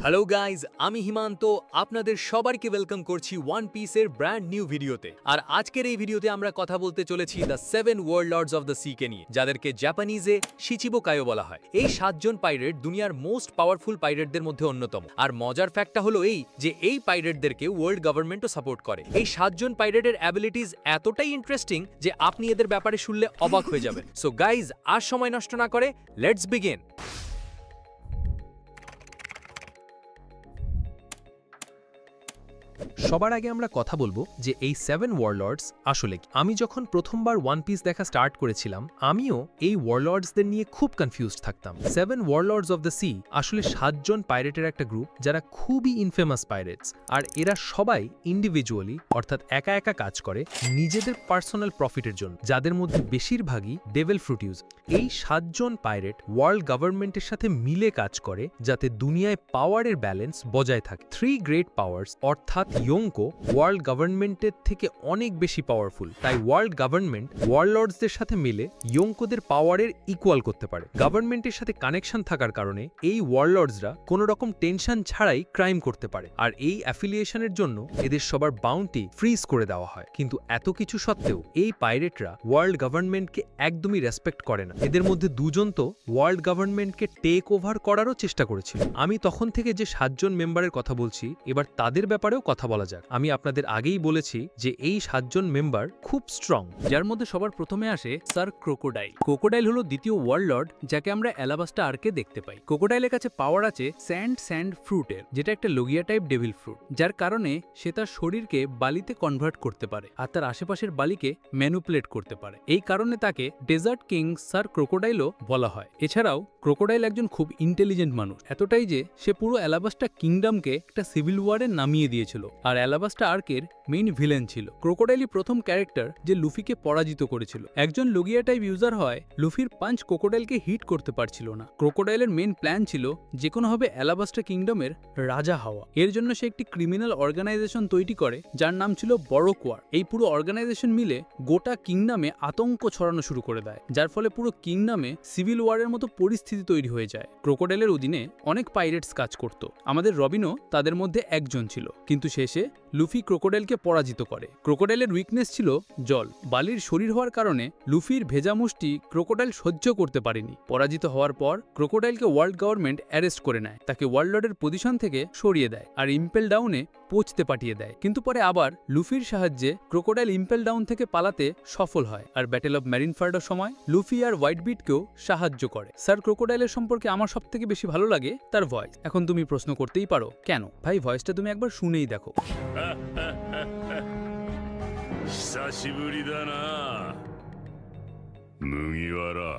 Hello guys, আমি হিমান্ত আপনাদের সবাইকে ওয়েলকাম করছি ওয়ান পিসের ব্র্যান্ড নিউ ভিডিওতে। আর আজকের এই ভিডিওতে আমরা কথা বলতে চলেছি the 7 warlords of the sea কে নিয়ে, যাদেরকে জাপানিজে শিচিবো কায়ো বলা হয়। এই 7 জন পাইরেট দুনিয়ার মোস্ট পাওয়ারফুল পাইরেটদের মধ্যে অন্যতম। আর মজার ফ্যাক্টটা হলো এই যে এই পাইরেটদেরকে ওয়ার্ল্ড গভর্নমেন্টও সাপোর্ট করে। এই 7 জন পাইরেটের অ্যাবিলিটিস এতটাই ইন্টারেস্টিং যে আপনি এদের ব্যাপারে শুনলে অবাক হয়ে যাবেন। সো গাইজ, আর সময় নষ্ট না করে লেটস বিগিন। সবার আগে আমরা কথা বলবো যে এই 7 ওয়ারলর্ডস আসলে কি। আমি যখন প্রথমবার ওয়ান পিস দেখা স্টার্ট করেছিলাম, আমিও এই ওয়ারলর্ডসদের নিয়ে খুব কনফিউজড থাকতাম। 7 ওয়ারলর্ডস অফ দ্য সি আসলে 7 জন পাইরেটের একটা গ্রুপ যারা খুবই ইনফেমাস পাইরেটস, আর এরা সবাই ইন্ডিভিজুয়ালি অর্থাৎ একা একা কাজ করে নিজেদের পার্সোনাল প্রফিটের জন্য, যাদের মধ্যে বেশিরভাগই ডেভিল ফ্রুট ইউজ। এই 7 জন পাইরেট ওয়ার্ল্ড গভর্নমেন্টের সাথে মিলে কাজ করে যাতে দুনিয়ায় পাওয়ারের ব্যালেন্স বজায় থাকে। 3 গ্রেট পাওয়ার্স অর্থাৎ ইয়োঙ্কো ওয়ার্ল্ড গভর্নমেন্টের থেকে অনেক বেশি পাওয়ারফুল, তাই ওয়ার্ল্ড গভর্নমেন্ট ওয়ারলর্ডসদের সাথে মিলে ইয়োঙ্কোদের পাওয়ারের ইকুয়াল করতে পারে। গভর্নমেন্টের সাথে কানেকশন থাকার কারণে এই ওয়ারলর্ডসরা কোনো রকম টেনশন ছাড়াই ক্রাইম করতে পারে, আর এই অ্যাফিলিয়েশনের জন্য এদের সবার বাউন্টি ফ্রিজ করে দেওয়া হয়। কিন্তু এত কিছু সত্ত্বেও এই পাইরেটরা ওয়ার্ল্ড গভর্নমেন্টকে একদমই রেসপেক্ট করে না। এদের মধ্যে দুজন তো ওয়ার্ল্ড গভর্নমেন্টকে টেক ওভার করারও চেষ্টা করেছিল। আমি তখন থেকে যে 7 জন মেম্বারের কথা বলছি, এবার তাদের ব্যাপারেও কথা বলা যাক। আমি আপনাদের আগেই বলেছি যে এই 7 জন মেম্বার খুব স্ট্রং, যার মধ্যে সবার প্রথমে আসে স্যার ক্রোকোডাইল। ক্রোকোডাইল হলো দ্বিতীয় ওয়ার্ল্ড, যাকে আমরা অ্যালাবাস্টা আর্কে দেখতে পাই। ক্রোকোডাইলের কাছে পাওয়ার আছে স্যান্ড ফ্রুটের, যেটা একটা লোগিয়া টাইপ ডেভিল ফ্রুট, যার কারণে সে তার শরীরকে বালিতে কনভার্ট করতে পারে আর তার আশেপাশের বালিকে ম্যানুপুলেট করতে পারে। এই কারণে তাকে ডেজার্ট কিং স্যার ক্রোকোডাইলও বলা হয়। এছাড়াও ক্রোকোডাইল একজন খুব ইন্টেলিজেন্ট মানুষ, এতটাই যে সে পুরো অ্যালাবাস্টা কিংডমকে একটা সিভিল ওয়ারে নামিয়ে দিয়েছিল, আর অ্যালাবাস্টা আর্কের মেইন ভিলেন ছিল। ক্রোকোডাইলই প্রথম ক্যারেক্টার যে লুফিকে পরাজিত করেছিল। একজন লোগিয়া টাইপ ইউজার হয়, লুফির পাঞ্চ ক্রোকোডাইলকে হিট করতে পারছিল না। ক্রোকোডাইলের মেইন প্ল্যান ছিল যে কোনোভাবে অ্যালাবাস্টা কিংডমের রাজা হওয়া। এর জন্য সে একটি ক্রিমিনাল অর্গানাইজেশন তৈরি করে, যার নাম ছিল বড়োকোয়ার। এই পুরো অর্গানাইজেশন মিলে গোটা কিংডমে আতঙ্ক ছড়ানো শুরু করে দেয়, যার ফলে পুরো কিংডমে সিভিল ওয়ারের মতো পরিস্থিতি তৈরি হয়ে যায়। ক্রোকোডাইলের অধীনে অনেক পাইরেটস কাজ করত, আমাদের রবিনও তাদের মধ্যে একজন ছিল, কিন্তু শেষে লুফি ক্রোকোডাইলকে পরাজিত করে। ক্রোকোডাইলের উইকনেস ছিল জল। বালির শরীর হওয়ার কারণে লুফির ভেজা মুষ্টি ক্রোকোডাইল সহ্য করতে পারেনি। পরাজিত হওয়ার পর ক্রোকোডাইলকে ওয়ার্ল্ড গভর্নমেন্ট অ্যারেস্ট করে নেয়, তাকে ওয়ার্ল্ড লর্ডের পজিশন থেকে সরিয়ে দেয় আর ইম্পেল ডাউনে পৌঁছতে পাঠিয়ে দেয়। কিন্তু পরে আবার লুফির সাহায্যে ক্রোকোডাইল ইম্পেল ডাউন থেকে পালাতে সফল হয়, আর ব্যাটেল অফ ম্যারিনফার্ডের সময় লুফি আর হোয়াইট বিটকেও সাহায্য করে। স্যার ক্রোকোডাইলের সম্পর্কে আমার সবথেকে বেশি ভালো লাগে তার ভয়েস। এখন তুমি প্রশ্ন করতেই পারো, কেন ভাই? ভয়েসটা তুমি একবার শুনেই দেখো। 久しぶりだな麦わら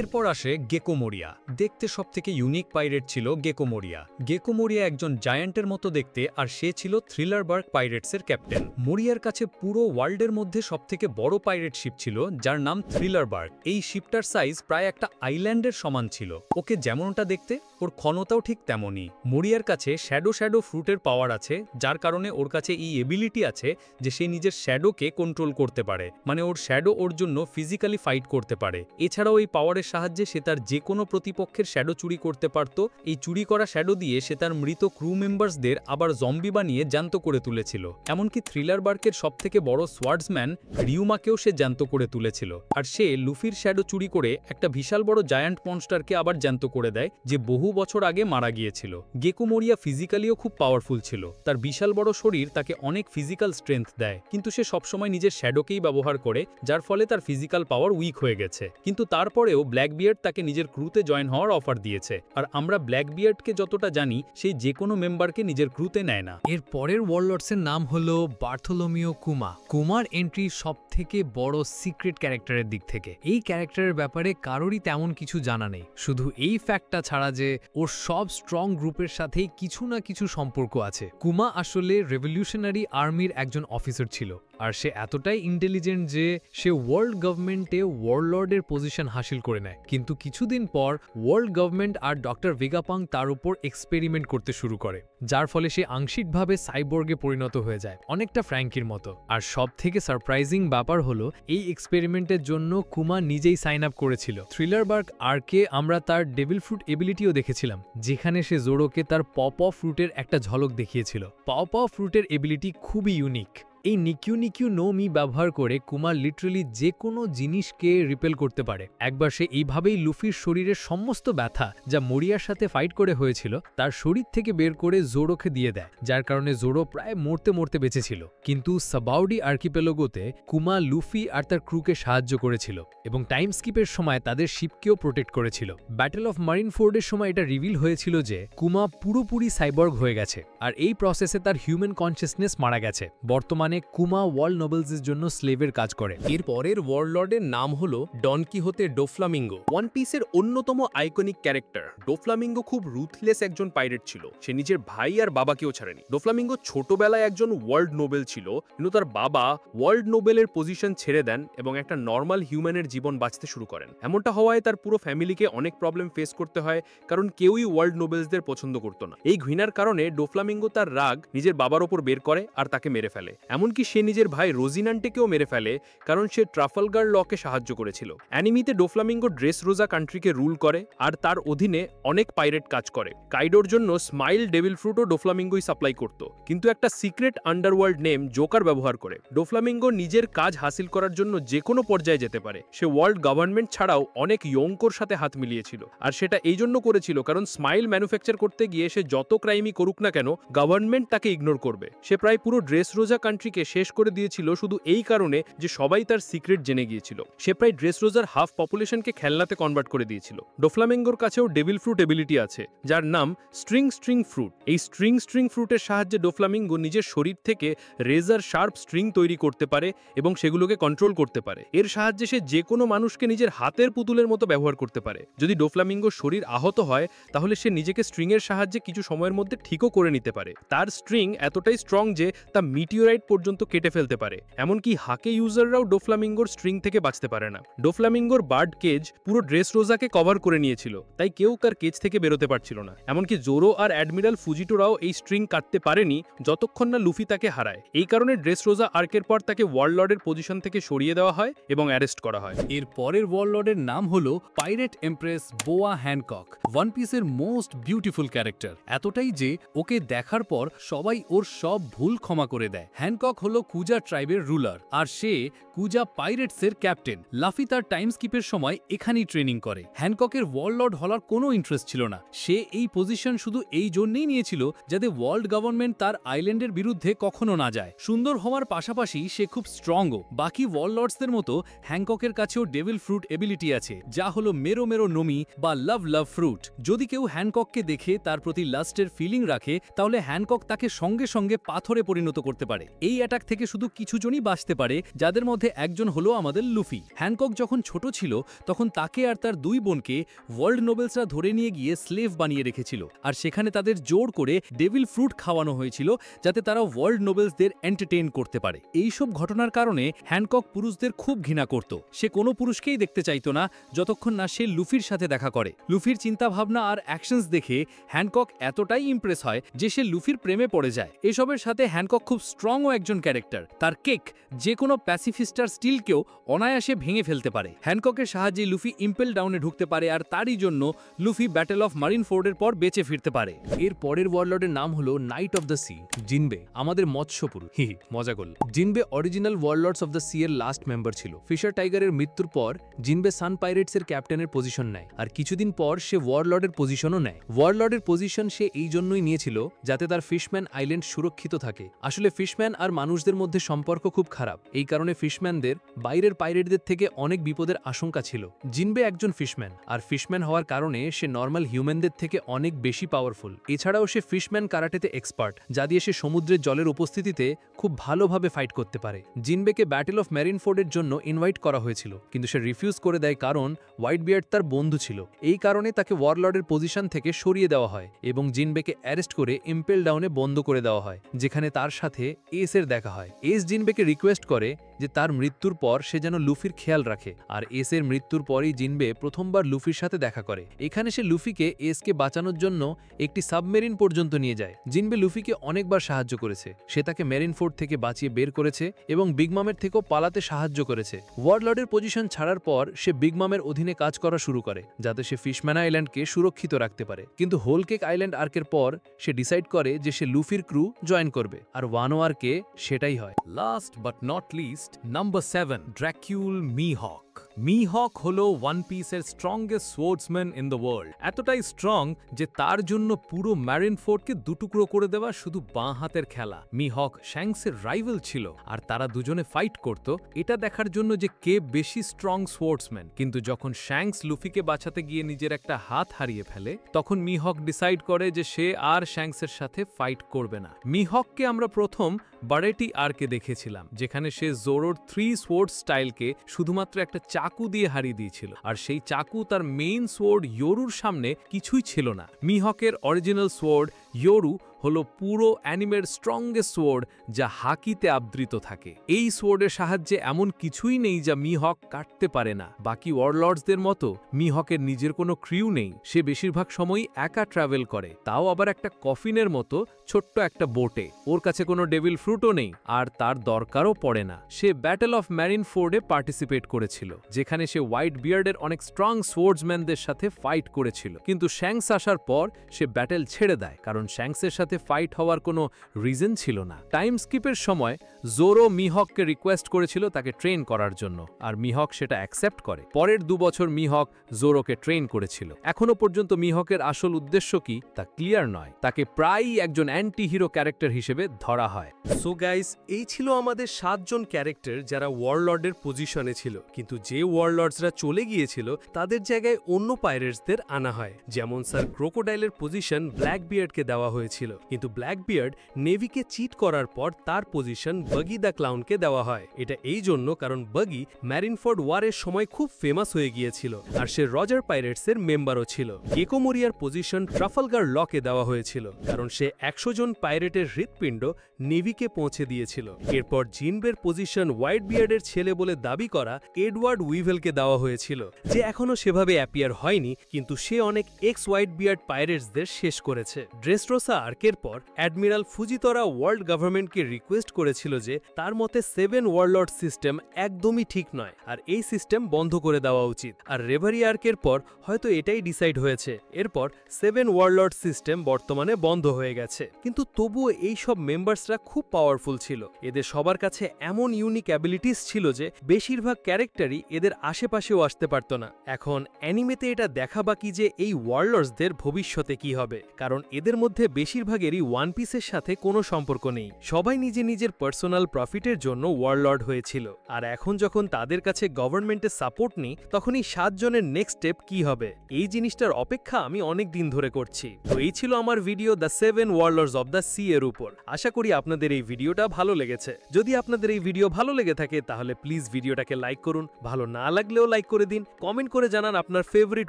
এরপর আসে গেকো মোরিয়া। দেখতে সবথেকে ইউনিক পাইরেট ছিল গেকো মোরিয়া। গেকো মোরিয়া একজন জায়ান্টের মতো দেখতে, আর সে ছিল থ্রিলার বার্গ পাইরেটসের ক্যাপ্টেন। মোরিয়ার কাছে পুরো ওয়ার্ল্ডের মধ্যে সবথেকে বড় পাইরেট শিপ ছিল, যার নাম থ্রিলার বার্গ। এই শিপটার সাইজ প্রায় একটা আইল্যান্ডের সমান ছিল। ওকে যেমনটা দেখতে, ওর ক্ষমতাও ঠিক তেমনই। মোরিয়ার কাছে শ্যাডো ফ্রুটের পাওয়ার আছে, যার কারণে ওর কাছে এই এবিলিটি আছে যে সে নিজের শ্যাডোকে কন্ট্রোল করতে পারে, মানে ওর শ্যাডো ওর জন্য ফিজিক্যালি ফাইট করতে পারে। এছাড়াও এই পাওয়ারের সাহায্যে সে তার যে কোনো প্রতিপক্ষের শ্যাডো চুরি করতে পারত। এই চুরি করা শ্যাডো দিয়ে সে তার মৃত ক্রু মেম্বার্সদের আবার জম্বি বানিয়ে জ্যান্ত করে তুলেছিল। এমনকি থ্রিলার বার্কের সবথেকে বড় সোয়ার্ডসম্যান রিউমাকেও সে জ্যান্ত করে তুলেছিল। আর সে লুফির শ্যাডো চুরি করে একটা বিশাল বড় জায়ান্ট মনস্টারকে আবার জ্যান্ত করে দেয়, যে বহু বছর আগে মারা গিয়েছিল। গেকো মোরিয়া ফিজিক্যালিও খুব পাওয়ারফুল ছিল। তার বিশাল বড় শরীর তাকে অনেক ফিজিক্যাল স্ট্রেংথ দেয়, কিন্তু সে সবসময় নিজের শ্যাডোকেই ব্যবহার করে, যার ফলে তার ফিজিক্যাল পাওয়ার উইক হয়ে গেছে। কিন্তু তারপরেও ব্ল্যাকবিয়ার্ড তাকে নিজের ক্রুতে জয়েন হওয়ার অফার দিয়েছে, আর আমরা ব্ল্যাকবিয়ার্ডকে যতটা জানি, সেই যে কোনো মেম্বারকে নিজের ক্রুতে নেয় না। এর পরের ওয়ারলর্ডসের নাম হলো বার্থোলোমিও কুমা। কুমার এন্ট্রি সবথেকে বড় সিক্রেট ক্যারেক্টারের দিক থেকে। এই ক্যারেক্টারের ব্যাপারে কারোরই তেমন কিছু জানা নেই, শুধু এই ফ্যাক্টটা ছাড়া যে ওর সব স্ট্রং গ্রুপের সাথেই কিছু না কিছু সম্পর্ক আছে। কুমা আসলে রেভলিউশনারি আর্মির একজন অফিসার ছিল। আর সে এতটাই ইন্টেলিজেন্ট যে সে ওয়ার্ল্ড গভর্নমেন্টে ওয়ারলর্ডের পজিশন হাসিল করে নেয়। কিন্তু কিছুদিন পর ওয়ার্ল্ড গভর্নমেন্ট আর ডক্টর ভেগাপাং তার উপর এক্সপেরিমেন্ট করতে শুরু করে, যার ফলে সে আংশিকভাবে সাইবর্গে পরিণত হয়ে যায়, অনেকটা ফ্র্যাঙ্কির মতো। আর সব থেকে সারপ্রাইজিং ব্যাপার হলো এই এক্সপেরিমেন্টের জন্য কুমা নিজেই সাইন আপ করেছিল। থ্রিলারবার্গ আর্কে আমরা তার ডেভিল ফ্রুট এবিলিটিও দেখেছিলাম, যেখানে সে জোরোকে তার পপ ফ্রুটের একটা ঝলক দেখিয়েছিল। পপ ফ্রুটের এবিলিটি খুবই ইউনিক। এই নিকিউ নিকিউ নো মি ব্যবহার করে কুমার লিটারালি যে কোনো জিনিসকে রিপেল করতে পারে। একবার সে এইভাবেই লুফির শরীরের সমস্ত ব্যথা যা মরিয়ার সাথে ফাইট করে হয়েছিল তার শরীর থেকে বের করে জোরোকে দিয়ে দেয়, যার কারণে জোরো প্রায় মরতে মরতে বেঁচেছিল। কিন্তু সাবাউডি আর্কিপেলোগোতে কুমা লুফি আর তার ক্রুকে সাহায্য করেছিল এবং টাইম স্কিপের সময় তাদের শিপকেও প্রোটেক্ট করেছিল। ব্যাটেল অফ মারিনফোর্ডের সময় এটা রিভিল হয়েছিল যে কুমা পুরোপুরি সাইবর্গ হয়ে গেছে আর এই প্রসেসে তার হিউম্যান কনসিয়াসনেস মারা গেছে। বর্তমানে কুমা ওয়ার্ল্ড নোবেলসের জন্য স্লেভের কাজ করে। এর পরের ওয়ার্ল্ডের নাম হলো ডন কিহোতে ডোফ্লামিঙ্গো। ওয়ান পিসের অন্যতম আইকনিক ক্যারেক্টার ডোফ্লামিঙ্গো খুব রুথলেস একজন পাইরেট ছিল। সে নিজের ভাই আর বাবাকেও ছাড়েনি। ডোফ্লামিঙ্গো ছোটবেলায় একজন ওয়ার্ল্ড নোবেল ছিল, কিন্তু তার বাবা ওয়ার্ল্ড নোবেলের পজিশন ছেড়ে দেন এবং একটা নর্মাল হিউম্যানের জীবন বাঁচতে শুরু করেন। এমনটা হওয়ায় তার পুরো ফ্যামিলিকে অনেক প্রবলেম ফেস করতে হয়, কারণ কেউই ওয়ার্ল্ড নোবেলসদের পছন্দ করতো না। এই ঘৃণার কারণে ডোফ্লামিঙ্গো তার রাগ নিজের বাবার ওপর বের করে আর তাকে মেরে ফেলে। এমনকি সে নিজের ভাই রোজিনান্টেকেও মেরে ফেলে, কারণ সে ট্রাফালগার লকে সাহায্য করেছিল। অ্যানিমিতে ডোফ্লামিঙ্গো ড্রেস রোজা কান্ট্রিকে রুল করে আর তার অধীনে অনেক পাইরেট কাজ করে। কাইডোর জন্য স্মাইল ডেভিল ফ্রুটও ডোফ্লামিঙ্গোই সাপ্লাই করত, কিন্তু একটা সিক্রেট আন্ডারওয়ার্ল্ড নেম জোকার ব্যবহার করে। ডোফ্লামিঙ্গো নিজের কাজ হাসিল করার জন্য যে কোনো পর্যায়ে যেতে পারে। সে ওয়ার্ল্ড গভর্নমেন্ট ছাড়াও অনেক ইয়ঙ্কোর সাথে হাত মিলিয়েছিল, আর সেটা এই জন্য করেছিল কারণ স্মাইল ম্যানুফ্যাকচার করতে গিয়ে সে যত ক্রাইমই করুক না কেন গভর্নমেন্ট তাকে ইগনোর করবে। সে প্রায় পুরো ড্রেস রোজা কান্ট্রিকে শেষ করে দিয়েছিল শুধু এই কারণে যে সবাই তার সিক্রেট জেনে গিয়েছিল। সে প্রায় ড্রেস রোজার হাফ পপুলেশনকে খেলনাতে কনভার্ট করে দিয়েছিল। ডোফ্লামিঙ্গোর কাছেও ডেভিল ফ্রুট এবিলিটি আছে, যার নাম স্ট্রিং ফ্রুট। এই স্ট্রিং ফ্রুটের সাহায্যে ডোফ্লামিঙ্গো নিজের শরীর থেকে রেজার শার্প স্ট্রিং তৈরি করতে পারে এবং সেগুলোকে কন্ট্রোল করতে পারে। এর সাহায্যে সে যে কোনো মানুষকে নিজের হাতের পুতুলের মতো ব্যবহার করতে পারে। যদি ডোফ্লামিঙ্গোর শরীর আহত হয় তাহলে সে নিজেকে স্ট্রিং এর সাহায্যে কিছু সময়ের মধ্যে ঠিকও করে নিতে পারে। তার স্ট্রিং এতটাই স্ট্রং যে তা মিটিওরাইট পর্যন্ত কেটে ফেলতে পারে। এমনকি হাকে ইউজাররাও ডোফ্লামিঙ্গোর স্ট্রিং থেকে বাঁচতে পারে না। ডোফ্লামিঙ্গোর বার্ড কেজ পুরো ড্রেস রোজাকে কভার করে নিয়েছিল, তাই কেউ তার কেজ থেকে বেরোতে পারছিল না। এমনকি জোরো আর অ্যাডমিরাল ফুজিটোরাও এই স্ট্রিং কাটতে পারেনি যতক্ষণ না লুফি তাকে হারায়। এই কারণে ড্রেস রোজা আর্কের পর তাকে ওয়ার্ল্ডের পজিশন থেকে সরিয়ে দেওয়া হয় এবং অ্যারেস্ট করা হয়। এর পরের ওয়ার্ল্ডের নাম হলো পাইরেট এমপ্রেস বোয়া হ্যানকক। ওয়ান পিসের মোস্ট বিউটিফুল ক্যারেক্টার, এতটাই যে ওকে দেখার পর সবাই ওর সব ভুল ক্ষমা করে দেয়। হ্যানকক হলো কুজা ট্রাইবের রুলার আর সে কুজা পাইরেটসের ক্যাপ্টেন। লাফি তার টাইম স্কিপের সময় এখানেই ট্রেনিং করে। হ্যানককের ওয়ার্ল্ড হওয়ার কোনো ইন্টারেস্ট ছিল না। সে এই পজিশন শুধু এই জন্যই নিয়েছিল যাতে ওয়ার্ল্ড গভর্নমেন্ট তার আইল্যান্ডের বিরুদ্ধে কখনো না যায়। সুন্দর হওয়ার পাশাপাশি সে খুব স্ট্রংও। বাকি ওয়ার্ল্ডসদের মতো হ্যানককের কাছেও ডেভিল ফ্রুট এবিলিটি আছে, যা হলো মেরো মেরো নোমি বা লাভ ফ্রুট। যদি কেউ হ্যানকককে দেখে তার প্রতি লাস্টের ফিলিং রাখে তাহলে হ্যানকক তাকে সঙ্গে সঙ্গে পাথরে পরিণত করতে পারে। এই অ্যাটাক থেকে শুধু কিছুজনই বাঁচতে পারে, যাদের মধ্যে একজন হলো আমাদের লুফি। হ্যানকক যখন ছোট ছিল তখন তাকে আর তার দুই বোনকে ওয়ার্ল্ড নোবেলসরা ধরে নিয়ে গিয়ে স্লেভ বানিয়ে রেখেছিল, আর সেখানে তাদের জোর করে ডেভিল ফ্রুট খাওয়ানো হয়েছিল যাতে তারা ওয়ার্ল্ড নোবেলসদের এন্টারটেইন করতে পারে। এইসব ঘটনার কারণে হ্যানকক পুরুষদের খুব ঘৃণা করত। সে কোনো পুরুষকেই দেখতে চাইতো না যতক্ষণ না সে লুফির সাথে দেখা করে। লুফির চিন্তাভাবনা আর অ্যাকশনস দেখে হ্যানকক এতটাই ইমপ্রেস হয় যে সে লুফির প্রেমে পড়ে যায়। এসবের সাথে হ্যানকক খুব স্ট্রংও একজন ক্যারেক্টার। তার কেক যে কোনো প্যাসিফিস্টার স্টিলকেও অনায়াসে ভেঙে ফেলতে পারে। হ্যানককের সাহায্যে লুফি ইম্পেল ডাউনে ঢুকতে পারে, আর তারই জন্য লুফি ব্যাটেল অফ মারিনফোর্ডের পর বেঁচে ফিরতে পারে। এর পরের ওয়ার্ল্ডের নাম হলো knight of the sea, Jinbe, আমাদের মৎস্যপুরু। মজা করল। Jinbe original warlords of the sea এর লাস্ট মেম্বার ছিল। ফিশার টাইগারের মৃত্যুর পর জিনবে সান পাইরেটস এর ক্যাপ্টেনের পজিশন নেয়, আর কিছুদিন পর সে ওয়ার্ল্ডের পজিশনও নেয়। ওয়ার্ল্ডের পজিশন সে এই জন্যই নিয়েছিল যাতে তার ফিশম্যান আইল্যান্ড সুরক্ষিত থাকে। আসলে ফিশম্যান আর মানুষদের মধ্যে সম্পর্ক খুব খারাপ, এই কারণে ফিশম্যানদের বাইরের পাইরেটদের থেকে অনেক বিপদের আশঙ্কা ছিল। জিনবে একজন ফিশম্যান, আর ফিশম্যান হওয়ার কারণে সে নর্মাল হিউম্যানদের থেকে অনেক বেশি পাওয়ারফুল। এছাড়াও সে ফিশম্যান কারাটেতে এক্সপার্ট, যা দিয়ে সে সমুদ্রের জলের উপস্থিতিতে খুব ভালোভাবে ফাইট করতে পারে। জিনবেকে ব্যাটেল অফ ম্যারিনফোর্ডের জন্য ইনভাইট করা হয়েছিল, কিন্তু সে রিফিউজ করে দেয় কারণ হোয়াইট বিয়ার্ড তার বন্ধু ছিল। এই কারণে তাকে ওয়ারলর্ডের পজিশন থেকে সরিয়ে দেওয়া হয় এবং জিনবেকে অ্যারেস্ট করে ইম্পেল ডাউনে বন্ধ করে দেওয়া হয়, যেখানে তার সাথে এস এর এসের দেখা হয়। এস জিনবেকে রিকোয়েস্ট করে যে তার মৃত্যুর পর সে যেন লুফির খেয়াল রাখে, আর এসের মৃত্যুর পরই জিনবে প্রথমবার লুফির সাথে দেখা করে। এখানে সে লুফিকে এসকে বাঁচানোর জন্য একটি সাবমেরিন পর্যন্ত নিয়ে যায়। জিনবে লুফিকে অনেকবার সাহায্য করেছে, সে তাকে মেরিনফোর্ড থেকে বাঁচিয়ে বের করেছে এবং বিগ মামের থেকেও পালাতে সাহায্য করেছে। ওয়ারলর্ডের পজিশন ছাড়ার পর সে বিগ মামের অধীনে কাজ করা শুরু করে যাতে সে ফিশম্যান আইল্যান্ডকে সুরক্ষিত রাখতে পারে। কিন্তু হোল কেক আইল্যান্ড আর্কের পর সে ডিসাইড করে যে সে লুফির ক্রু জয়েন করবে, আর ওয়ানো আর্কে সেটাই হয়। Last but not list, number 7, ড্র্যাকিউল মিহক। মিহক হলো ওয়ান পিসের স্ট্রংগেস্ট সোর্ডসম্যান ইন দ্য ওয়ার্ল্ড। এতটাই স্ট্রং যে তার জন্য পুরো ম্যারিনফোর্ডকে দুটুকরো করে দেওয়া শুধু বাঁ হাতের খেলা। মিহক শ্যাংসের রাইভাল ছিল, আর তারা দুজনে ফাইট করত এটা দেখার জন্য যে কে বেশি স্ট্রং সোর্ডসম্যান। কিন্তু যখন শ্যাংস লুফিকে বাঁচাতে গিয়ে নিজের একটা হাত হারিয়ে ফেলে, তখন মিহক ডিসাইড করে যে সে আর শ্যাংসের সাথে ফাইট করবে না। মিহককে আমরা প্রথম বারেটি আর্কে দেখেছিলাম, যেখানে সে জোরোর 3 সোয়ার্ড স্টাইলকে শুধুমাত্র একটা চাকু দিয়ে হারিয়ে দিয়েছিল, আর সেই চাকু তার মেইন সোয়ার্ড ইয়োরুর সামনে কিছুই ছিল না। মিহকের অরিজিনাল সোয়ার্ড ইয়োরু হলো পুরো অ্যানিমের স্ট্রংগেস্ট সোয়ার্ড, যা হাকিতে আবৃত থাকে। এই সোয়ার্ডের সাহায্যে এমন কিছুই নেই যা মিহক কাটতে পারে না। বাকি ওয়ারলর্ডসদের মতো মিহকের নিজের কোনো ক্রিউ নেই, সে বেশিরভাগ সময়ই একা ট্রাভেল করে, তাও আবার একটা কফিনের মতো ছোট্ট একটা বোটে। ওর কাছে কোনো ডেভিল ফ্রুটও নেই, আর তার দরকারও পড়ে না। সে ব্যাটেল অফ ম্যারিনফোর্ডে পার্টিসিপেট করেছিল, যেখানে সে হোয়াইট বিয়ার্ডের অনেক স্ট্রং সোর্ডসম্যানদের সাথে ফাইট করেছিল। কিন্তু শ্যাংস আসার পর সে ব্যাটেল ছেড়ে দেয়, কারণ শ্যাংসের সাথে ফাইট হওয়ার কোনো রিজন ছিল না। টাইম স্কিপের সময় জোরো মিহককে রিকোয়েস্ট করেছিল তাকে ট্রেন করার জন্য, আর মিহক সেটা অ্যাকসেপ্ট করে। পরের 2 বছর মিহক জোরোকে ট্রেন করেছিল। এখনো পর্যন্ত মিহকের আসল উদ্দেশ্য কি তা ক্লিয়ার নয়, তাকে প্রায়ই একজন অ্যান্টি হিরো ক্যারেক্টার হিসেবে ধরা হয়। সো গাইস, এই ছিল আমাদের 7 জন ক্যারেক্টার যারা ওয়ারলর্ডের পজিশনে ছিল, কিন্তু যে ওয়ারলর্ডসরা চলে গিয়েছিল তাদের জায়গায় অন্য পাইরেটসদের আনা হয়। যেমন স্যার ক্রোকোডাইলের পজিশন ব্ল্যাক বিয়ার্ডকে দেওয়া হয়েছিল, কিন্তু ব্ল্যাক বিয়ার্ড নেভিকে চিট করার পর তার পজিশন বাগি দ্য ক্লাউনকে দেওয়া হয়। এটা এই জন্য কারণ বাগি ম্যারিনফোর্ড ওয়ারের সময় খুব ফেমাস হয়ে গিয়েছিল, আর সে রজার পাইরেটসের মেম্বারও ছিল। গেকো মোরিয়ার পজিশন ট্রাফালগার লকে দেওয়া হয়েছিল, কারণ সে 100 জন পাইরেটের হৃৎপিণ্ড নেভিকে পৌঁছে দিয়েছিল। এরপর জিনবের পজিশন হোয়াইট বিয়ার্ডের ছেলে বলে দাবি করা এডওয়ার্ড উইভেলকে দেওয়া হয়েছিল, যে এখনো সেভাবে অ্যাপিয়ার হয়নি, কিন্তু সে অনেক এক্স হোয়াইট বিয়ার্ড পাইরেটসদের শেষ করেছে। ড্রেসরোসা আর্কের পর অ্যাডমিরাল ফুজিতরা ওয়ার্ল্ড গভর্নমেন্টকে রিকোয়েস্ট করেছিল যে তার মতে 7 ওয়ারলর্ড সিস্টেম একদমই ঠিক নয়, আর এই সিস্টেম বন্ধ করে দেওয়া উচিত। আর রেভারি আর্কের পর হয়তো এটাই ডিসাইড হয়েছে। এরপর 7 ওয়ারলর্ড সিস্টেম বর্তমানে বন্ধ হয়ে গেছে, কিন্তু তবুও এই সব মেম্বার্সরা খুব পাওয়ারফুল ছিল। এদের সবার কাছে এমন ইউনিক অ্যাবিলিটিস ছিল যে বেশিরভাগ ক্যারেক্টারই এদের আশেপাশেও আসতে পারত না। এখন অ্যানিমেতে এটা দেখা বাকি যে এই ওয়ারলর্ডসদের ভবিষ্যতে কি হবে, কারণ এদের মধ্যে বেশিরভাগেরই ওয়ান পিসের সাথে কোনো সম্পর্ক নেই। সবাই নিজে নিজের পার্সোনাল প্রফিটের জন্য ওয়ারলর্ড হয়েছিল, আর এখন যখন তাদের কাছে গভর্নমেন্টের সাপোর্ট নেই, তখন এই 7 জনের নেক্সট স্টেপ কি হবে, এই জিনিসটার অপেক্ষা আমি অনেক দিন ধরে করছি। তো এই ছিল আমার video the 7 warlords of the sea এর উপর। আশা করি আপনাদের এই ভিডিওটা ভালো লেগেছে। যদি আপনাদের এই ভিডিও ভালো লেগে থাকে তাহলে প্লিজ ভিডিওটাকে লাইক করুন, ভালো না লাগলেও লাইক করে দিন, কমেন্ট করে জানান আপনার ফেভারিট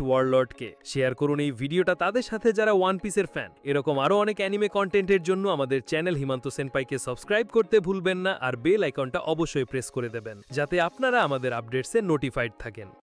ওয়ারলর্ডকে, শেয়ার করুন এই ভিডিওটা তাদের সাথে যারা ওয়ান পিসের ফ্যান। এরকম আরো অনেক অ্যানিমে কন্টেন্টের জন্য আমাদের চ্যানেল হিমান্ত সেনপাইকে সাবস্ক্রাইব করতে ভুলবেন না, আর বেল আইকনটা অবশ্যই প্রেস করে দেবেন যাতে আপনারা আমাদের আপডেটসে নোটিফাইড থাকেন।